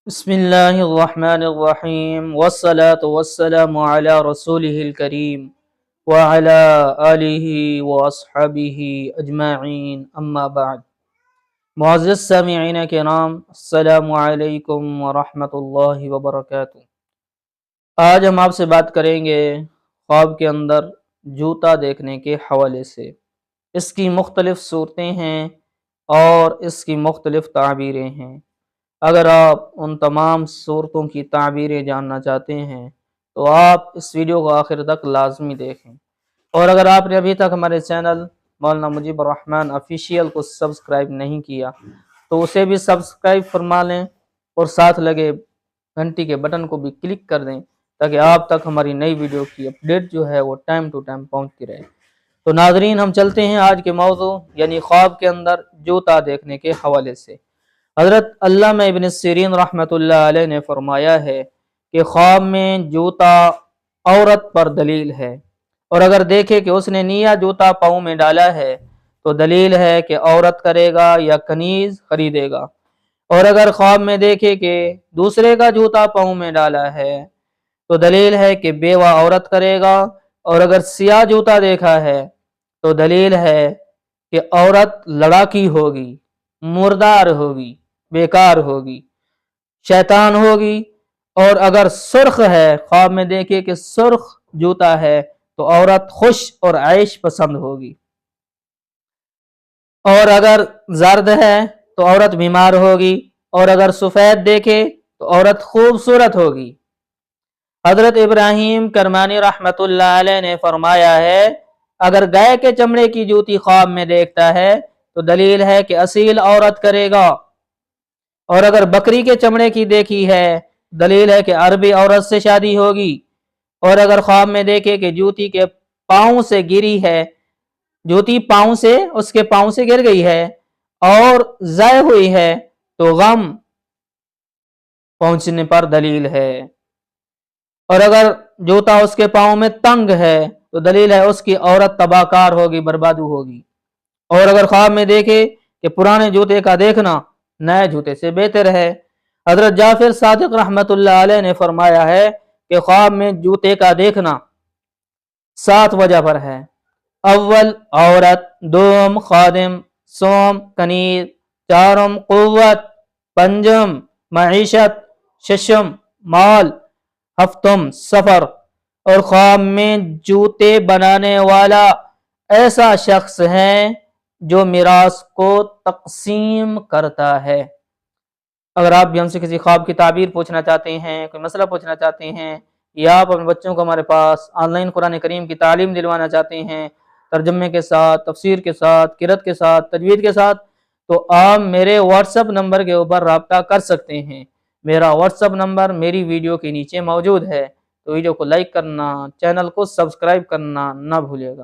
بسم اللہ الرحمن الرحیم والصلاة والسلام علی رسولہ الکریم وعلی آلہ واصحابہ اجمعین اما بعد۔ معزز سامعین کرام، السلام علیکم ورحمۃ اللہ وبرکاتہ۔ آج ہم آپ سے بات کریں گے خواب کے اندر جوتا دیکھنے کے حوالے سے۔ اس کی مختلف صورتیں ہیں اور اس کی مختلف تعبیریں ہیں۔ اگر آپ ان تمام صورتوں کی تعبیریں جاننا چاہتے ہیں تو آپ اس ویڈیو کو آخر تک لازمی دیکھیں، اور اگر آپ نے ابھی تک ہمارے چینل مولانا مجیب الرحمن آفیشیل کو سبسکرائب نہیں کیا تو اسے بھی سبسکرائب فرما لیں اور ساتھ لگے گھنٹی کے بٹن کو بھی کلک کر دیں تاکہ آپ تک ہماری نئی ویڈیو کی اپڈیٹ جو ہے وہ ٹائم ٹو ٹائم پہنچتی رہے۔ تو ناظرین، ہم چلتے ہیں آج کے موضوع یعنی خواب کے اندر جوتا دیکھنے کے حوالے سے۔ حضرت علامہ ابن سیرین رحمۃ اللہ علیہ نے فرمایا ہے کہ خواب میں جوتا عورت پر دلیل ہے، اور اگر دیکھے کہ اس نے نیا جوتا پاؤں میں ڈالا ہے تو دلیل ہے کہ عورت کرے گا یا کنیز خریدے گا، اور اگر خواب میں دیکھے کہ دوسرے کا جوتا پاؤں میں ڈالا ہے تو دلیل ہے کہ بیوہ عورت کرے گا، اور اگر سیاہ جوتا دیکھا ہے تو دلیل ہے کہ عورت لڑاکی ہوگی، مردار ہوگی، بیکار ہوگی، شیطان ہوگی، اور اگر سرخ ہے، خواب میں دیکھے کہ سرخ جوتا ہے تو عورت خوش اور عیش پسند ہوگی، اور اگر زرد ہے تو عورت بیمار ہوگی، اور اگر سفید دیکھے تو عورت خوبصورت ہوگی۔ حضرت ابراہیم کرمانی رحمت اللہ علیہ نے فرمایا ہے اگر گائے کے چمڑے کی جوتی خواب میں دیکھتا ہے تو دلیل ہے کہ اصیل عورت کرے گا، اور اگر بکری کے چمڑے کی دیکھی ہے دلیل ہے کہ عربی عورت سے شادی ہوگی، اور اگر خواب میں دیکھے کہ جوتی کے پاؤں سے گری ہے، جوتی پاؤں سے اس کے پاؤں سے گر گئی ہے اور ضائع ہوئی ہے تو غم پہنچنے پر دلیل ہے، اور اگر جوتا اس کے پاؤں میں تنگ ہے تو دلیل ہے اس کی عورت تباہ کار ہوگی، بربادو ہوگی، اور اگر خواب میں دیکھے کہ پرانے جوتے کا دیکھنا نئے جوتے سے بہتر ہے۔ حضرت جعفر صادق رحمت اللہ علیہ نے فرمایا ہے کہ خواب میں جوتے کا دیکھنا 7 وجہ پر ہے۔ اول عورت، دوم خادم، سوم کنیز، چارم قوت، پنجم معیشت، ششم مال، ہفتم سفر، اور خواب میں جوتے بنانے والا ایسا شخص ہے جو میراث کو تقسیم کرتا ہے۔ اگر آپ بھی ہم سے کسی خواب کی تعبیر پوچھنا چاہتے ہیں، کوئی مسئلہ پوچھنا چاہتے ہیں، یا آپ اپنے بچوں کو ہمارے پاس آن لائن قرآن کریم کی تعلیم دلوانا چاہتے ہیں ترجمے کے ساتھ، تفسیر کے ساتھ، قرأت کے ساتھ، تجوید کے ساتھ، تو آپ میرے واٹس ایپ نمبر کے اوپر رابطہ کر سکتے ہیں۔ میرا واٹس ایپ نمبر میری ویڈیو کے نیچے موجود ہے، تو ویڈیو کو لائک کرنا، چینل کو سبسکرائب کرنا نہ بھولیے گا۔